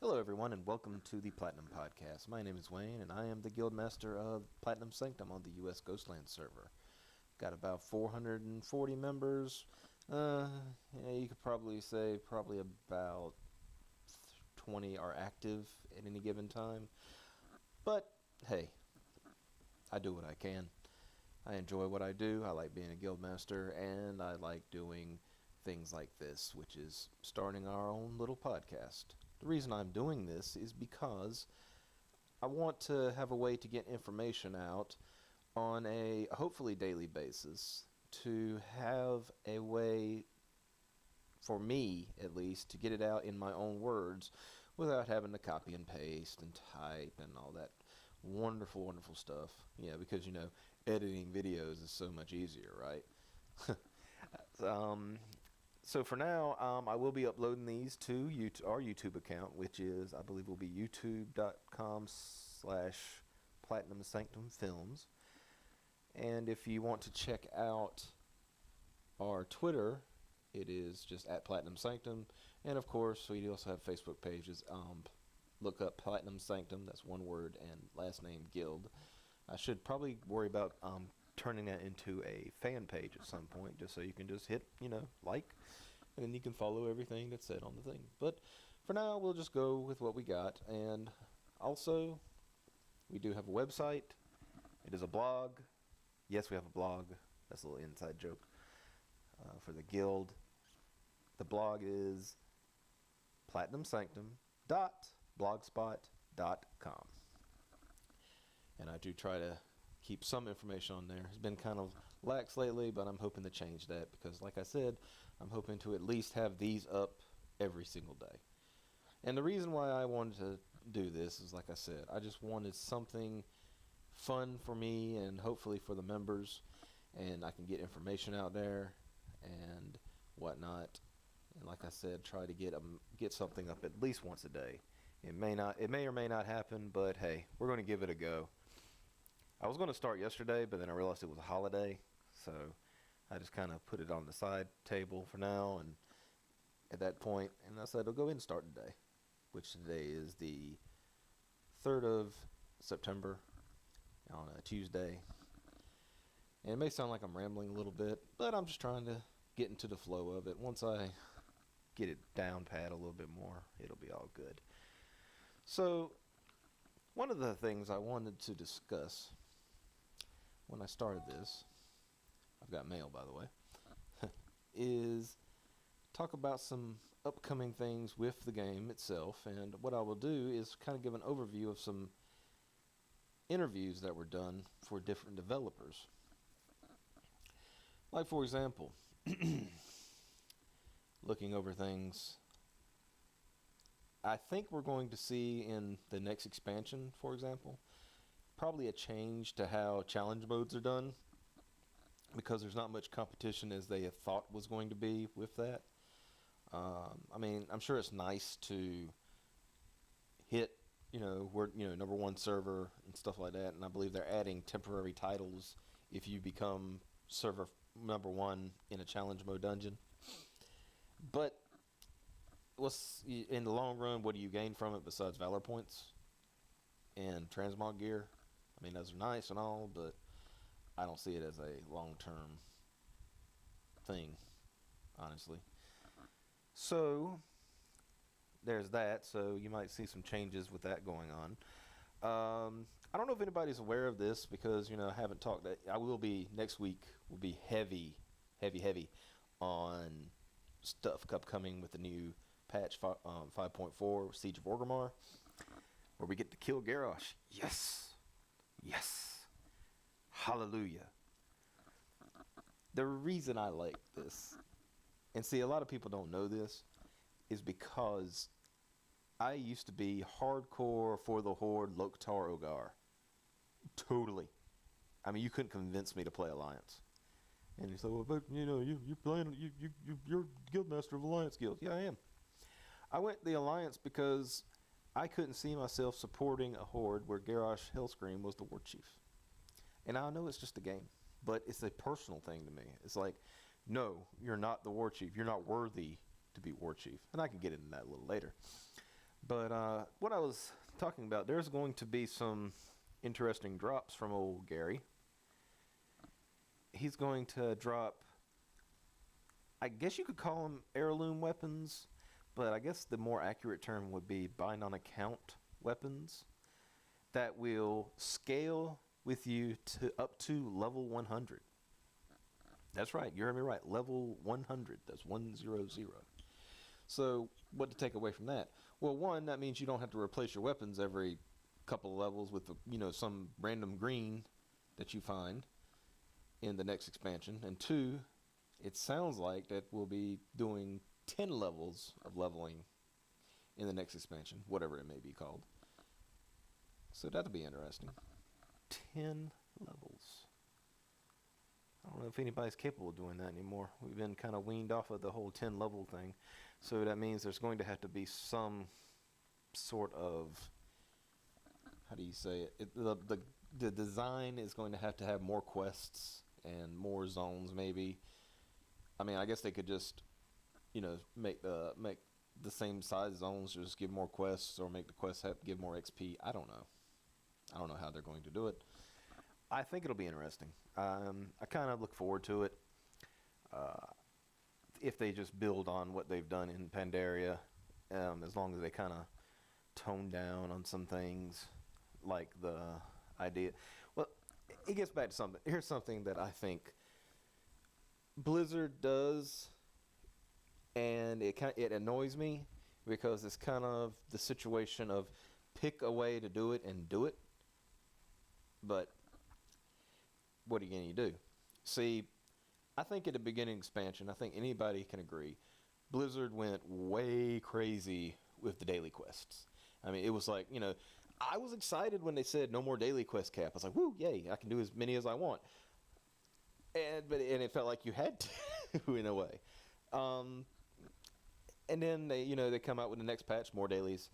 Hello, everyone, and welcome to the Platinum Podcast. My name is Wayne, and I am the Guildmaster of Platinum Sanctum on the U.S. Ghostland server. Got about 440 members. You could probably say probably about 20 are active at any given time. But, hey, I do what I can. I enjoy what I do. I like being a Guildmaster, and I like doing things like this, which is starting our own little podcast. The reason I'm doing this is because I want to have a way to get information out on a hopefully daily basis, to have a way for me at least to get it out in my own words without having to copy and paste and type and all that wonderful stuff. Yeah, because editing videos is so much easier, right? So for now, I will be uploading these to our YouTube account, which is, I believe, will be youtube.com/Platinum Sanctum Films. And if you want to check out our Twitter, it is just at Platinum Sanctum. And of course, we also have Facebook pages. Look up Platinum Sanctum, that's one word, and last name Guild. I should probably worry about turning that into a fan page at some point, just so you can just hit, like, and then you can follow everything that's said on the thing. But for now, we'll just go with what we got. And also, we do have a website. It is a blog. Yes, we have a blog. That's a little inside joke for the guild. The blog is platinumsanctum.blogspot.com. And I do try to keep some information on there. It's been kind of lax lately, but I'm hoping to change that because, like I said, I'm hoping to at least have these up every single day. And the reason why I wanted to do this is, like I said, I just wanted something fun for me and hopefully for the members, and I can get information out there and whatnot. And like I said, try to get something up at least once a day. It may or may not happen, but hey, we're going to give it a go. I was going to start yesterday, but then I realized it was a holiday, so I just kind of put it on the side table for now, and at that point, and I said, I'll go ahead and start today, which today is the 3rd of September, on a Tuesday. And it may sound like I'm rambling a little bit, but I'm just trying to get into the flow of it. Once I get it down pat a little bit more, it'll be all good. So, one of the things I wanted to discuss when I started this, I've got mail, by the way, is talk about some upcoming things with the game itself. And what I will do is kind of give an overview of some interviews that were done for different developers. Like, for example, looking over things, I think we're going to see in the next expansion, for example, probably a change to how challenge modes are done, because there's not much competition as they had thought was going to be with that. I mean, I'm sure it's nice to hit, we're, number one server and stuff like that, and I believe they're adding temporary titles if you become server number one in a challenge mode dungeon. But what's in the long run, what do you gain from it besides valor points and transmog gear? I mean, those are nice and all, but I don't see it as a long-term thing, honestly. So there's that. So you might see some changes with that going on. I don't know if anybody's aware of this, because I haven't talked. I will be next week. Will be heavy on stuff upcoming with the new patch 5.4 Siege of Orgrimmar, where we get to kill Garrosh. Yes, hallelujah. The reason I like this, and see, a lot of people don't know this, is because I used to be hardcore for the Horde Loktar Ogar. Totally. I mean, you couldn't convince me to play Alliance. And you say, well, but you're playing, you're Guildmaster of Alliance Guild. Yeah, I am. I went the Alliance because I couldn't see myself supporting a Horde where Garrosh Hellscream was the War Chief. And I know it's just a game, but it's a personal thing to me. It's like, no, you're not the War Chief. You're not worthy to be War Chief. And I can get into that a little later. But what I was talking about, there's going to be some interesting drops from old Gary. He's going to drop, I guess you could call them heirloom weapons, but I guess the more accurate term would be bind on account weapons that will scale with you to up to level 100. That's right, you heard me right, level 100. That's 100. So, what to take away from that? Well, one, that means you don't have to replace your weapons every couple of levels with some random green that you find in the next expansion. And two, it sounds like that we'll be doing 10 levels of leveling in the next expansion, whatever it may be called. So that'll be interesting. 10 levels. I don't know if anybody's capable of doing that anymore. We've been kind of weaned off of the whole 10 level thing. So that means there's going to have to be some sort of, how do you say it? The design is going to have more quests and more zones maybe. I mean, I guess they could just, make the same size zones, just give more quests, or make the quests give more XP. I don't know how they're going to do it. I think it'll be interesting. I kind of look forward to it. If they just build on what they've done in Pandaria, as long as they kind of tone down on some things, like the idea. Well, it gets back to something. Here's something that I think Blizzard does, and it annoys me, because it's kind of the situation of pick a way to do it and do it, but what are you going to do? See, I think at the beginning expansion, I think anybody can agree, Blizzard went way crazy with the daily quests. I mean, it was like, I was excited when they said no more daily quest cap. I was like, woo, yay, I can do as many as I want. And it felt like you had to in a way. And then they come out with the next patch, more dailies.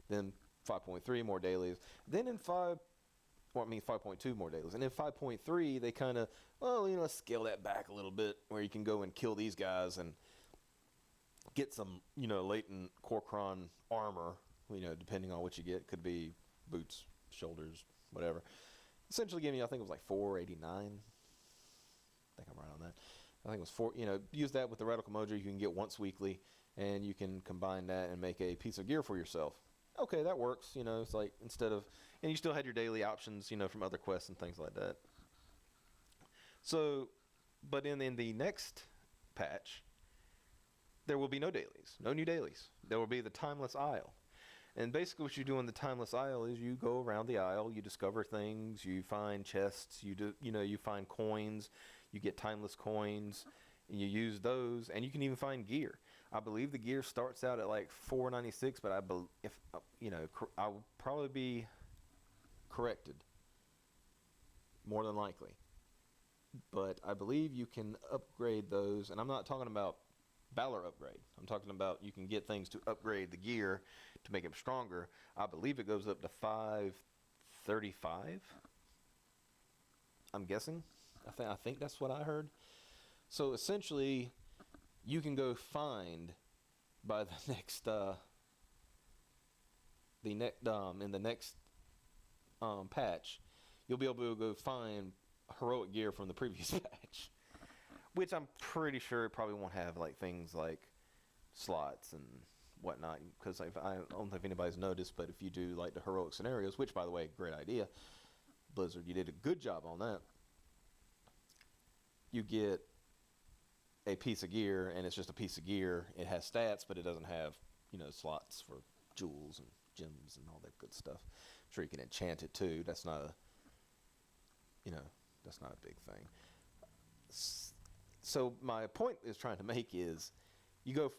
Then 5.3, more dailies. Then in 5.2 more dailies. And in 5.3, they kind of, let's scale that back a little bit, where you can go and kill these guys and get some, latent Kor'kron armor, depending on what you get. Could be boots, shoulders, whatever. Essentially giving you, I think it was like 489. I think I'm right on that. I think it was 4, use that with the Radical Mojo you can get once weekly, and you can combine that and make a piece of gear for yourself. Okay, that works, it's like instead of, and you still had your daily options, from other quests and things like that. So, but in the next patch, there will be no dailies, no new dailies. There will be the Timeless Isle. And basically what you do in the Timeless Isle is you go around the isle, you discover things, you find chests, you find coins, you get timeless coins, and you use those, and you can even find gear. I believe the gear starts out at like 496, but I'll probably be corrected, more than likely. But I believe you can upgrade those, and I'm not talking about Valor upgrade. I'm talking about you can get things to upgrade the gear to make it stronger. I believe it goes up to 535. I'm guessing. I think that's what I heard. So essentially, you can go find by the next in the next patch, you'll be able to go find heroic gear from the previous patch, which I'm pretty sure it probably won't have like things like slots and whatnot, because I don't know if anybody's noticed, but if you do like the heroic scenarios, which by the way, great idea, Blizzard, you did a good job on that. You get a piece of gear, and it's just a piece of gear. It has stats, but it doesn't have, slots for jewels and gems and all that good stuff. I'm sure you can enchant it too. That's not a big thing. So my point is trying to make is,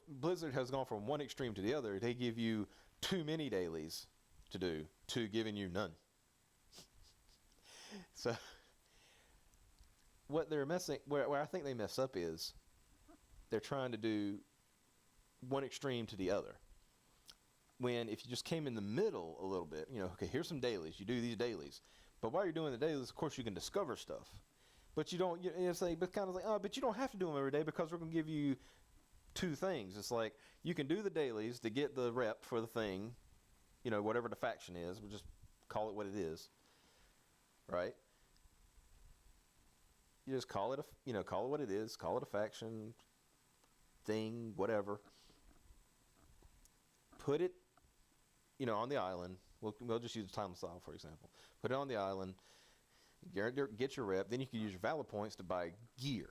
Blizzard has gone from one extreme to the other. They give you too many dailies to do to giving you none. So what they're where I think they mess up is they're trying to do one extreme to the other. When if you just came in the middle a little bit, okay, here's some dailies. You do these dailies, but while you're doing the dailies, of course, you can discover stuff. But you don't. It's like, but kind of like, but you don't have to do them every day, because we're going to give you two things. It's like you can do the dailies to get the rep for the thing, whatever the faction is, we'll just call it what it is, right? You just call it call it what it is, call it a faction, thing, whatever. Put it, on the island. We'll just use Timeless Isle, for example. Put it on the island, get your rep, then you can use your Valor points to buy gear.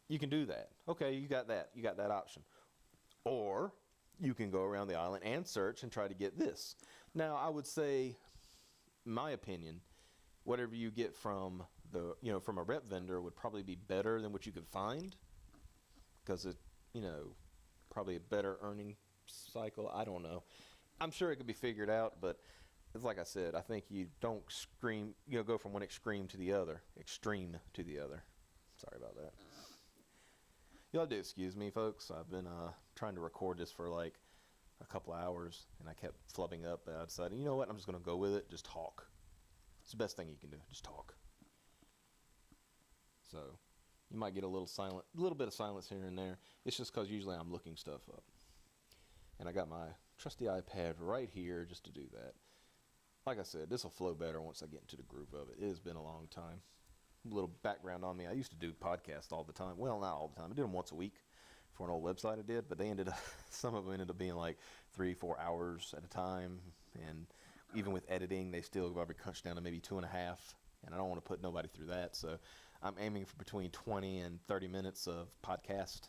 You can do that. Okay, you got that option. Or you can go around the island and search and try to get this. Now, I would say, in my opinion, whatever you get from from a rep vendor would probably be better than what you could find, because it, probably a better earning cycle. I don't know. I'm sure it could be figured out, but it's like I said, I think you don't go from one extreme to the other. Sorry about that. You'll have to excuse me, folks. I've been trying to record this for like a couple hours, and I kept flubbing up. I decided, you know what? I'm just going to go with it. Just talk. It's the best thing you can do. Just talk. So you might get a little bit of silence here and there. It's just because usually I'm looking stuff up. And I got my trusty iPad right here just to do that. Like I said, this will flow better once I get into the groove of it. It has been a long time. A little background on me. I used to do podcasts all the time. Well, not all the time. I did them once a week for an old website I did, but some of them ended up being like 3-4 hours at a time. And even with editing, they still probably crunch down to maybe 2.5. And I don't want to put nobody through that. So I'm aiming for between 20 and 30 minutes of podcast.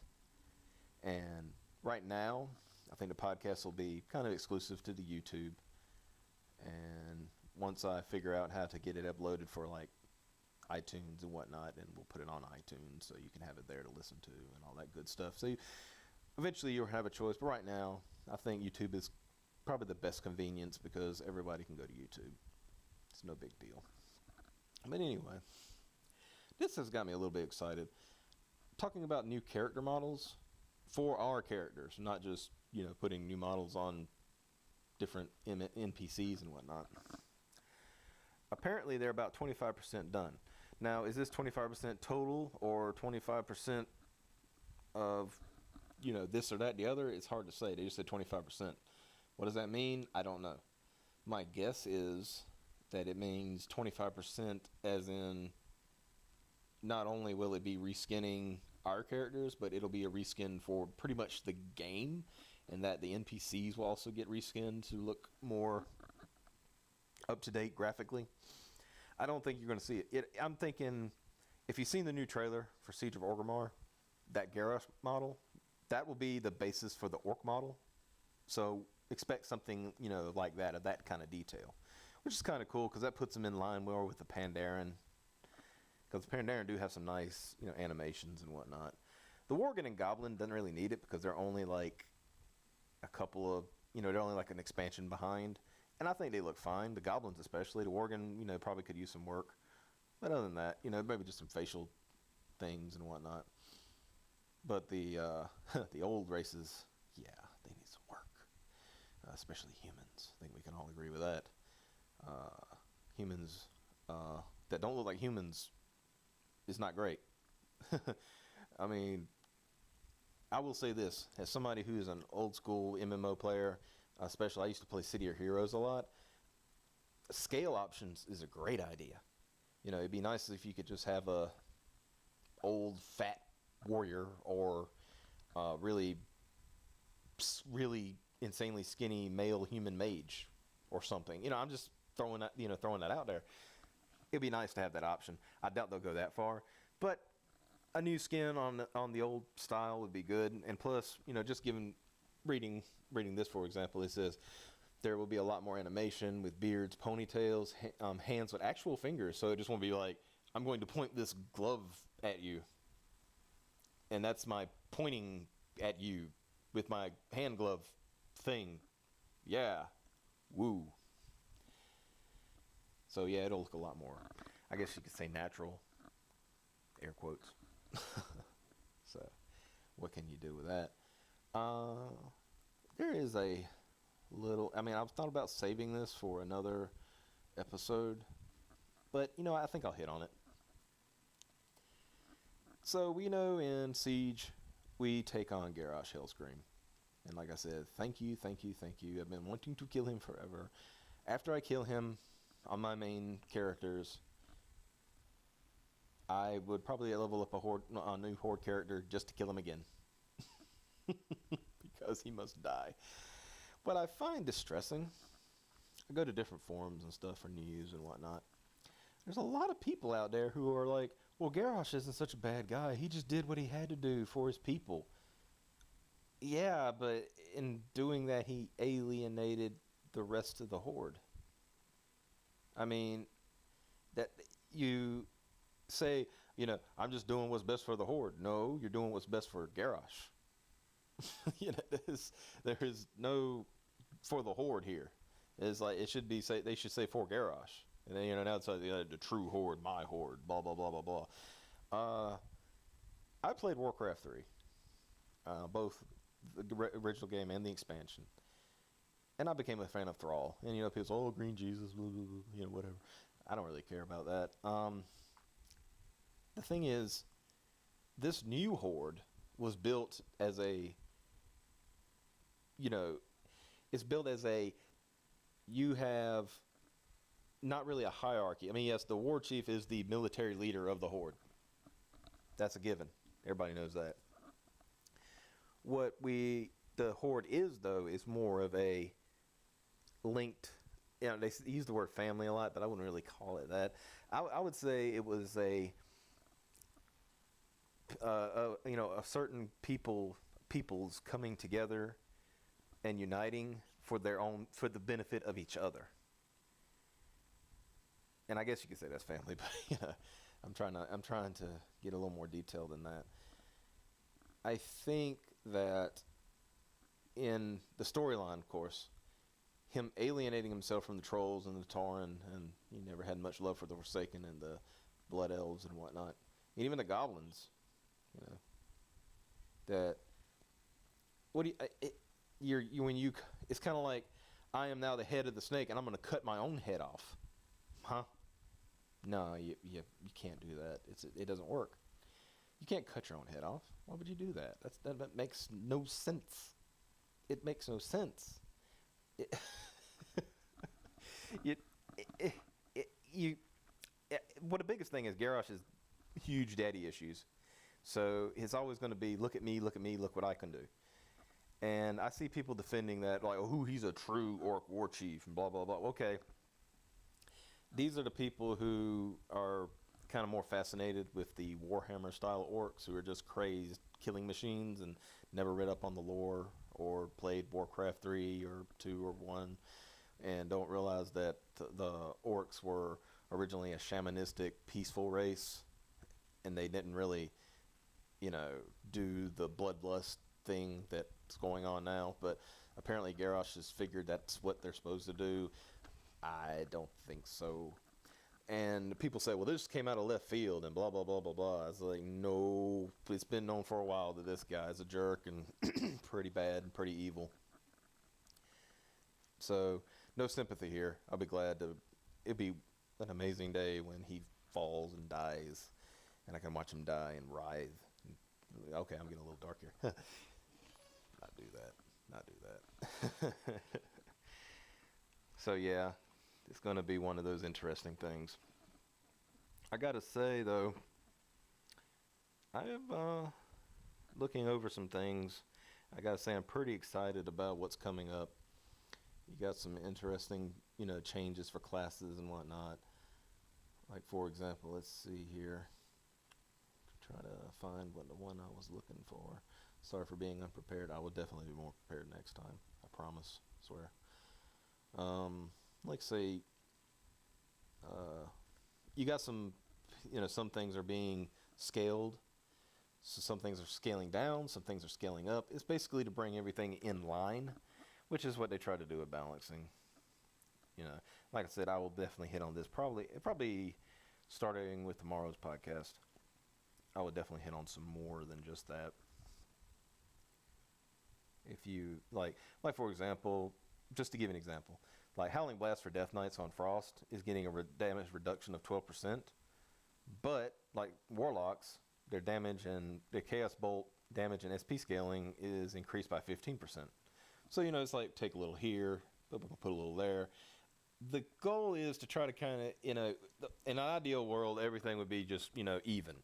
And right now, I think the podcast will be kind of exclusive to the YouTube. And once I figure out how to get it uploaded for like iTunes and whatnot, and we'll put it on iTunes so you can have it there to listen to and all that good stuff. So eventually you'll have a choice. But right now, I think YouTube is probably the best convenience because everybody can go to YouTube. It's no big deal. But anyway, this has got me a little bit excited. Talking about new character models for our characters, not just, putting new models on different NPCs and whatnot. Apparently, they're about 25% done. Now, is this 25% total or 25% of, this or that, the other? It's hard to say. They just said 25%. What does that mean? I don't know. My guess is that it means 25% as in not only will it be reskinning our characters, but it'll be a reskin for pretty much the game, and that the NPCs will also get reskinned to look more up-to-date graphically. I don't think you're going to see it. I'm thinking, if you've seen the new trailer for Siege of Orgrimmar, that Garrosh model, that will be the basis for the Orc model. So expect something, like that, of that kind of detail, which is kind of cool because that puts them in line more with the Pandaren. Because the Pandaren do have some nice, animations and whatnot. The Worgen and Goblin doesn't really need it because they're only like a couple of, they're only like an expansion behind. And I think they look fine. The Goblins especially. The Worgen, probably could use some work. But other than that, maybe just some facial things and whatnot. But the the old races, yeah, they need some work. Especially humans. I think we can all agree with that. Humans that don't look like humans is not great. I mean, I will say this. As somebody who's an old school MMO player, especially I used to play City of Heroes a lot, scale options is a great idea. It'd be nice if you could just have a old fat warrior or really insanely skinny male human mage or something. I'm just throwing that out there. It'd be nice to have that option. I doubt they'll go that far, but a new skin on the old style would be good. And plus, just reading this, for example, it says there will be a lot more animation with beards, ponytails, hands with actual fingers. So it just won't be like, I'm going to point this glove at you, and that's my pointing at you with my hand glove thing. Yeah. Woo. So yeah, it'll look a lot more, I guess you could say, natural. Air quotes. So what can you do with that? There is a little, I've thought about saving this for another episode, but I think I'll hit on it. So we know in Siege we take on Garrosh Hellscream, And like I said, thank you, thank you, thank you. I've been wanting to kill him forever. After I kill him on my main characters, I would probably level up a new horde character just to kill him again. Because he must die. What I find distressing, I go to different forums and stuff for news and whatnot. There's a lot of people out there who are like, well, Garrosh isn't such a bad guy. He just did what he had to do for his people. Yeah, but in doing that, he alienated the rest of the horde. I mean, that you say, I'm just doing what's best for the horde. No, you're doing what's best for Garrosh. There is no for the horde here. It's like they should say for Garrosh. And then, now it's like the true horde, my horde, blah, blah, blah, blah, blah. I played Warcraft 3. Both the original game and the expansion. And I became a fan of Thrall. And, people say, oh, Green Jesus, blah, blah, blah, whatever. I don't really care about that. The thing is, this new horde was built as it's built as you have not really a hierarchy. I mean, yes, the war chief is the military leader of the horde. That's a given. Everybody knows that. What the horde is, though, is more of a linked, they use the word family a lot, but I wouldn't really call it that. I would say it was a certain peoples coming together and uniting for the benefit of each other. And I guess you could say that's family, but I'm trying to get a little more detail than that. I think that in the storyline, of course, him alienating himself from the trolls and the Tauren, and he never had much love for the Forsaken and the Blood Elves and whatnot, and even the goblins. That what do you it's kind of like, I am now the head of the snake and I'm going to cut my own head off. Huh? No, you can't do that. It doesn't work. You can't cut your own head off. Why would you do that? That makes no sense. It makes no sense. What the biggest thing is, Garrosh is huge daddy issues. So it's always going to be, look at me, look what I can do. And I see people defending that, like, oh, he's a true orc war chief and blah, blah, blah. Okay. These are the people who are kind of more fascinated with the Warhammer style orcs, who are just crazed killing machines and never read up on the lore or played Warcraft 3 or 2 or 1, and don't realize that the orcs were originally a shamanistic, peaceful race, and they didn't really, do the bloodlust thing that's going on now. But apparently Garrosh has figured that's what they're supposed to do. I don't think so. And people say, well, this came out of left field and blah, blah, blah, blah, blah. I was like, no, it's been known for a while that this guy's a jerk and pretty bad and pretty evil. So, no sympathy here. I'll be glad it'd be an amazing day when he falls and dies, and I can watch him die and writhe. Okay, I'm getting a little dark here. Not do that. So, yeah. It's going to be one of those interesting things. I got to say, though, I have, looking over some things, I got to say I'm pretty excited about what's coming up. You got some interesting, changes for classes and whatnot. Like, for example, let's see here. Try to find the one I was looking for. Sorry for being unprepared. I will definitely be more prepared next time. I promise. Swear. Like say, you got some, some things are being scaled. So some things are scaling down, some things are scaling up. It's basically to bring everything in line, which is what they try to do with balancing. Like I said, I will definitely hit on this. Probably starting with tomorrow's podcast, I would definitely hit on some more than just that. If you, like for example, just to give an example, like Howling Blast for Death Knights on Frost is getting a damage reduction of 12%, but like Warlocks, their damage and their Chaos Bolt damage and SP scaling is increased by 15%. So, it's like take a little here, put a little there. The goal is to try to kind of, in an ideal world, everything would be just, even.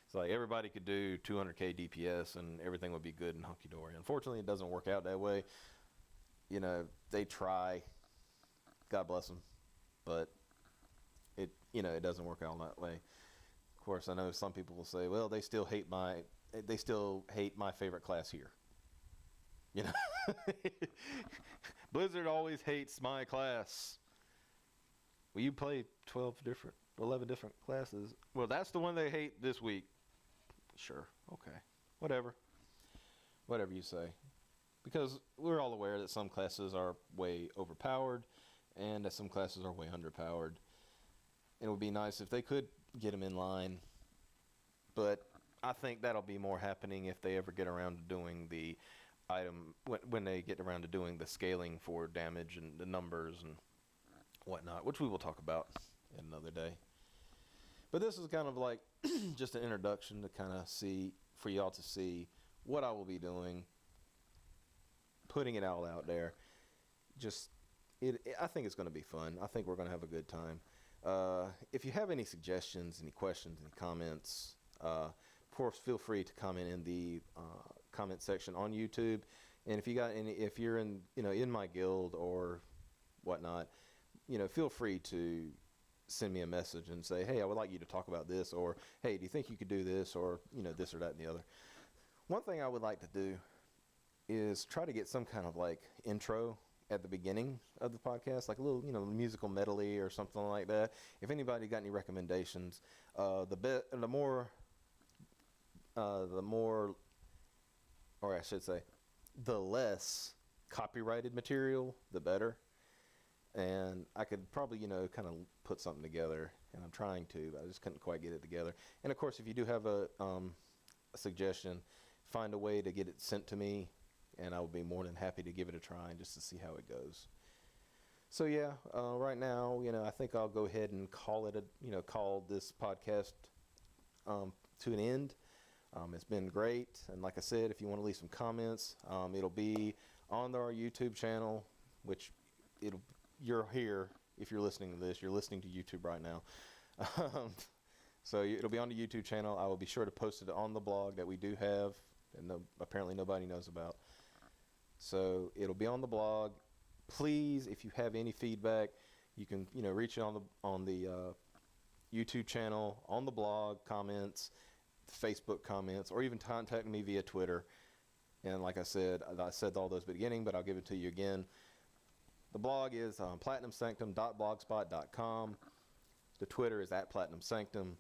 It's like everybody could do 200K DPS and everything would be good and hunky-dory. Unfortunately, it doesn't work out that way. They try. God bless them. But it doesn't work out that way. Of course, I know some people will say, well, they still hate my favorite class here. Blizzard always hates my class. Well, you play 11 different classes. Well, that's the one they hate this week. Sure, okay, whatever you say. Because we're all aware that some classes are way overpowered and that some classes are way underpowered. And it would be nice if they could get them in line. But I think that'll be more happening if they ever get around to doing the item, when they get around to doing the scaling for damage and the numbers and whatnot, which we will talk about another day. But this is kind of like just an introduction to kind of for y'all to see what I will be doing, putting it all out there. I think it's going to be fun. I think we're going to have a good time. If you have any suggestions, any questions, any comments, of course, feel free to comment in the comment section on YouTube. And if you're in my guild or whatnot, feel free to send me a message and say, hey, I would like you to talk about this, or hey, do you think you could do this, or this or that and the other. One thing I would like to do is try to get some kind of like intro at the beginning of the podcast, like a little, musical medley or something like that. If anybody got any recommendations, the more, or I should say, the less copyrighted material, the better. And I could probably, kind of put something together, and I'm trying to, but I just couldn't quite get it together. And of course, if you do have a suggestion, find a way to get it sent to me, and I would be more than happy to give it a try and just to see how it goes. So yeah, right now, I think I'll go ahead and call this podcast to an end. It's been great, and like I said, if you want to leave some comments, it'll be on our YouTube channel, which you're here. If you're listening to this, you're listening to YouTube right now. So it'll be on the YouTube channel. I will be sure to post it on the blog that we do have, and apparently nobody knows about. So it'll be on the blog. Please, if you have any feedback, you can reach it on the YouTube channel, on the blog comments, Facebook comments, or even contact me via Twitter. And like I said all those at the beginning, but I'll give it to you again. The blog is platinumsanctum.blogspot.com. The Twitter is @platinumsanctum.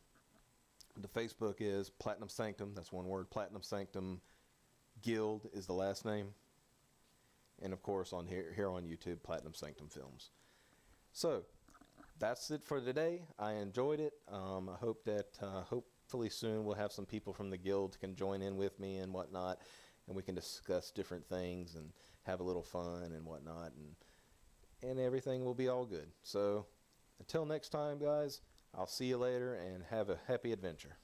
The Facebook is Platinum Sanctum. That's one word. Platinum Sanctum Guild is the last name. And of course, on here on YouTube, Platinum Sanctum Films. So that's it for today. I enjoyed it. I hope that hopefully soon we'll have some people from the guild can join in with me and whatnot, and we can discuss different things and have a little fun and whatnot, and everything will be all good. So until next time, guys, I'll see you later, and have a happy adventure.